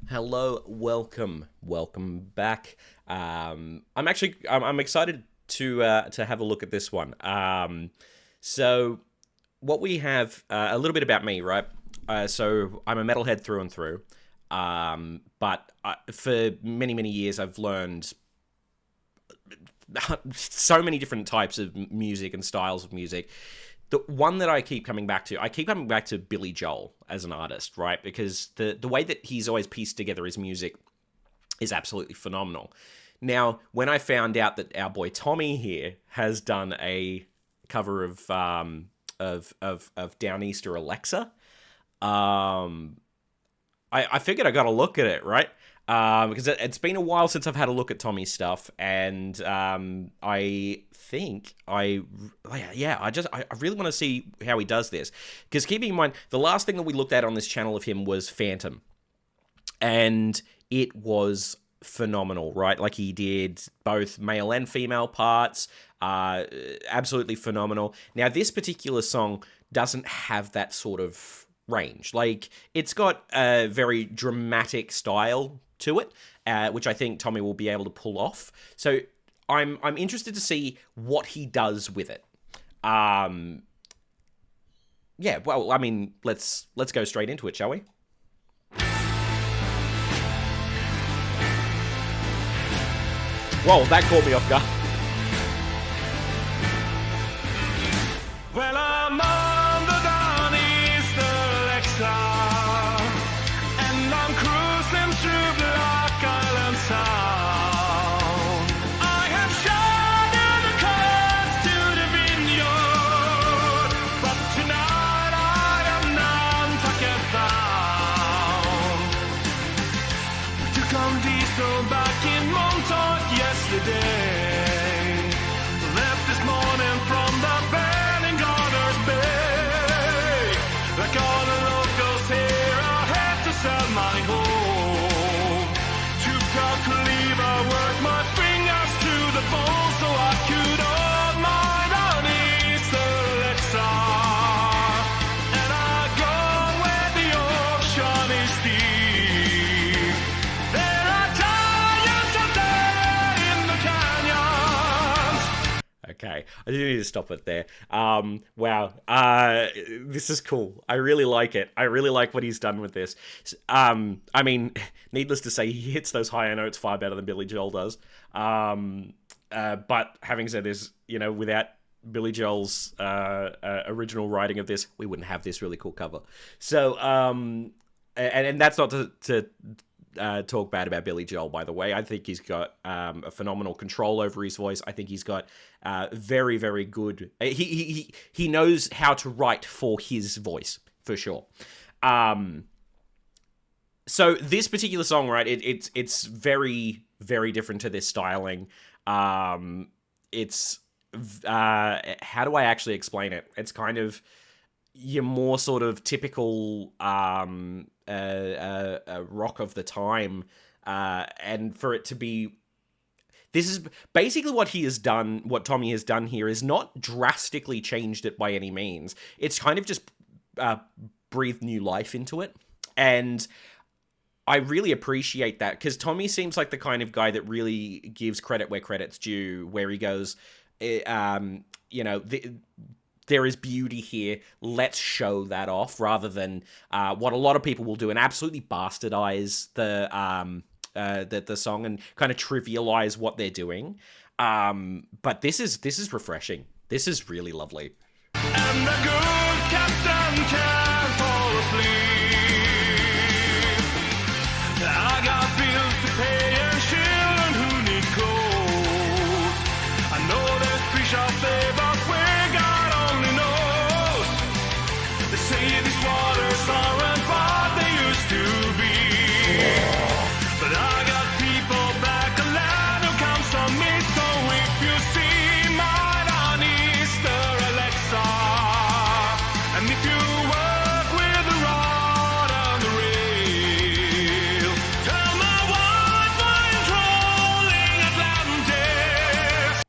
Hello, welcome back. I'm excited to have a look at this one. So what we have a little bit about me, right? So I'm a metalhead through and through. But for many years, I've learned so many different types of music and styles of music. The one that I keep coming back to Billy Joel as an artist, right? Because the way that he's always pieced together his music is absolutely phenomenal. Now, when I found out that our boy Tommy here has done a cover of Downeaster Alexa, I figured I got to look at it, right? Because it's been a while since I've had a look at Tommy's stuff, and I think I really want to see how he does this. Because keeping in mind, the last thing that we looked at on this channel of him was Phantom, and it was phenomenal, right? Like, he did both male and female parts, absolutely phenomenal. Now, this particular song doesn't have that sort of range. Like, it's got a very dramatic style to it, which I think Tommy will be able to pull off. So I'm interested to see what he does with it. Yeah, well, I mean, let's go straight into it, shall we? Whoa, that caught me off guard. Well, I'm on the Downeaster Alexa, and I'm cruising through Black Island Sound. I have shadowed the colors to the vineyard, but tonight I am Nantucket bound. Took on diesel back in Montauk yesterday. Left this morning from the Garner's Bay. Like all the locals here, I had to sell my home. Too proud to leave, I worked my fingers to the bone so I could own my Downeaster Alexa. And I go where the ocean is deep. There are giants out there in the canyons. Okay, I do need to stop it there. Wow, this is cool. I really like it. I really like what he's done with this. I mean, needless to say, he hits those higher notes far better than Billy Joel does. But having said this, you know, without Billy Joel's original writing of this, we wouldn't have this really cool cover. So, and that's not to talk bad about Billy Joel, by the way. I think he's got a phenomenal control over his voice. I think he's got very good. He knows how to write for his voice, for sure. So this particular song, right? It's very different to this styling. It's how do I actually explain it? It's kind of your more sort of typical rock of the time, and for it to be, this is basically what he has done. What Tommy has done here is not drastically changed it by any means. It's kind of just breathed new life into it, and I really appreciate that, because Tommy seems like the kind of guy that really gives credit where credit's due, where he goes, you know, there is beauty here, let's show that off, rather than what a lot of people will do and absolutely bastardize the song and kind of trivialize what they're doing. But this is refreshing. This is really lovely. And the good captain can't fall asleep. I got bills to pay and children who need clothes. I know there's fish out there, but where God only knows. They say these waters aren't what they used to be. But I got people back on land who comes to me. So if you see my Downeaster Alexa, and if you work with the rod and the rail, tell my wife I'm trolling Atlantis.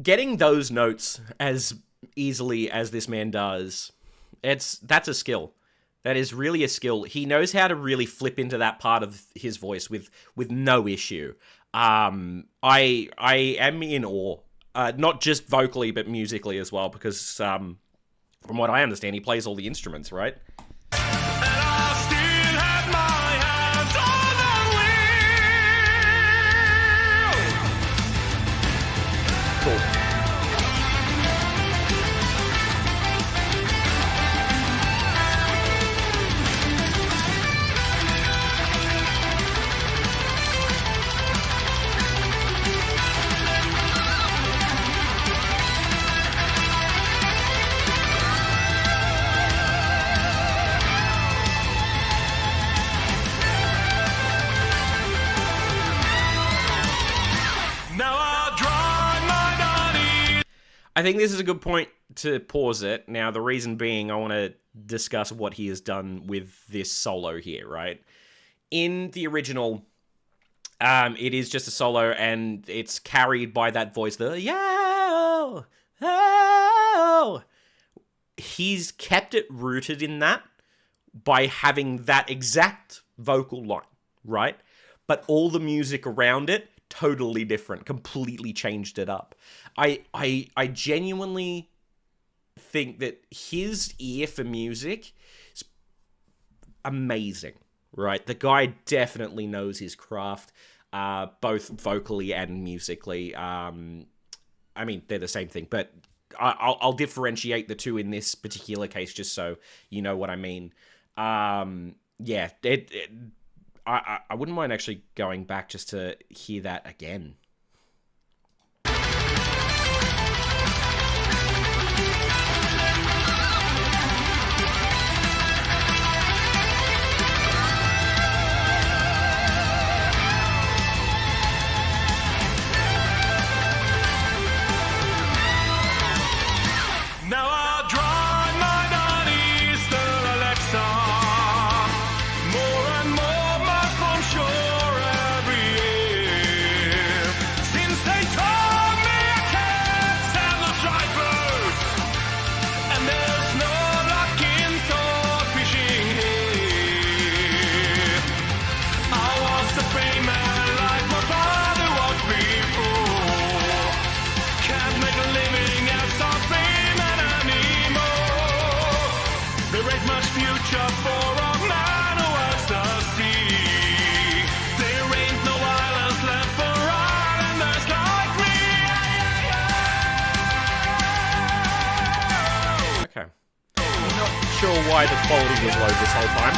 Getting those notes as easily as this man does, that's a skill. That is really a skill. He knows how to really flip into that part of his voice with no issue. I am in awe, not just vocally but musically as well, because from what I understand, he plays all the instruments, right? Cool. I think this is a good point to pause it. Now, the reason being, I want to discuss what he has done with this solo here, right? In the original, it is just a solo, and it's carried by that voice, the yo, oh. He's kept it rooted in that by having that exact vocal line, right? But all the music around it, totally different, completely changed it up. I genuinely think that his ear for music is amazing, right? The guy definitely knows his craft, both vocally and musically. I mean, they're the same thing, but I'll differentiate the two in this particular case just so you know what I mean. Yeah, I wouldn't mind actually going back just to hear that again. Now I drive my Downeaster Alexa more and more miles from shore every year. Since they told me I can't stand the drivers, and there's no luck in sword fishing here. I was a free man like my father was before. Can't make a living as a free man anymore. There ain't much future for a man who has the sea. There ain't no islands left for islanders like me. Okay. I'm not sure why the quality was low this whole time.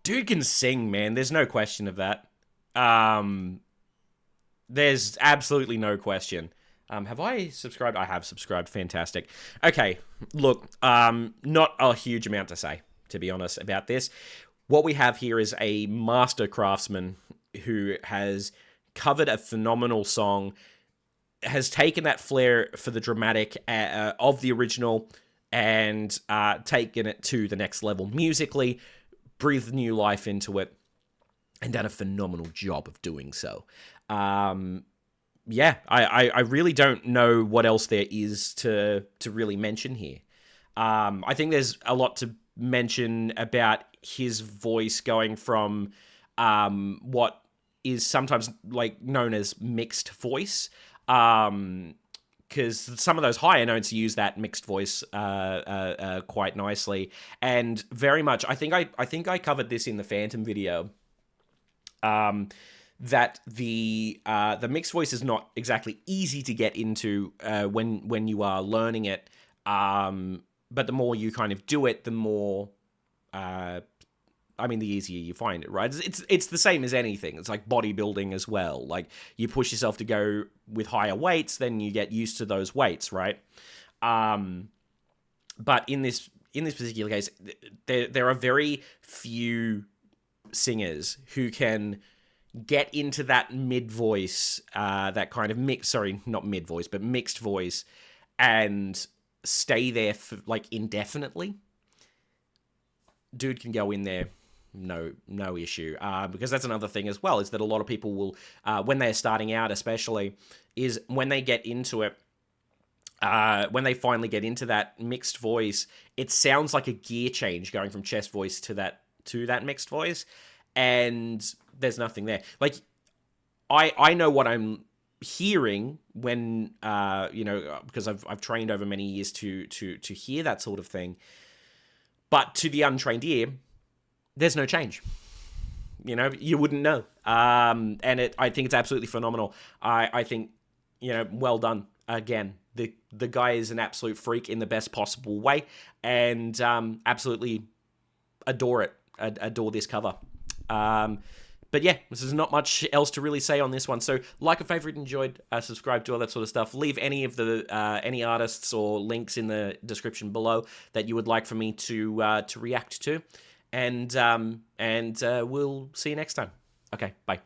Dude can sing, man. There's no question of that. There's absolutely no question. Have I subscribed? I have subscribed. Fantastic. Okay, look, not a huge amount to say, to be honest, about this. What we have here is a master craftsman who has covered a phenomenal song, has taken that flair for the dramatic of the original and taken it to the next level musically, breathed new life into it, and done a phenomenal job of doing so. Yeah, I really don't know what else there is to really mention here. I think there's a lot to mention about his voice going from what is sometimes like known as mixed voice, because some of those higher notes use that mixed voice quite nicely, and very much. I think I covered this in the Phantom video. That the mixed voice is not exactly easy to get into when you are learning it. But the more you kind of do it, the more, the easier you find it, right? It's the same as anything. It's like bodybuilding as well. Like, you push yourself to go with higher weights, then you get used to those weights, right? But in this particular case, there are very few singers who can get into that mid voice, that kind of mixed voice, and stay there for like indefinitely, dude can go in there, no issue. Because that's another thing as well, is that a lot of people will, when they're starting out especially, is when they get into it, when they finally get into that mixed voice, it sounds like a gear change going from chest voice to that mixed voice, and there's nothing there. Like, I know what I'm hearing when because I've trained over many years to hear that sort of thing, but to the untrained ear, there's no change. You wouldn't know. And I think it's absolutely phenomenal. I think, well done again. The guy is an absolute freak in the best possible way, and absolutely adore it. Adore this cover. But yeah, there's not much else to really say on this one. So like a favorite, enjoyed, subscribe to all that sort of stuff. Leave any of the any artists or links in the description below that you would like for me to react to, and we'll see you next time. Okay, bye.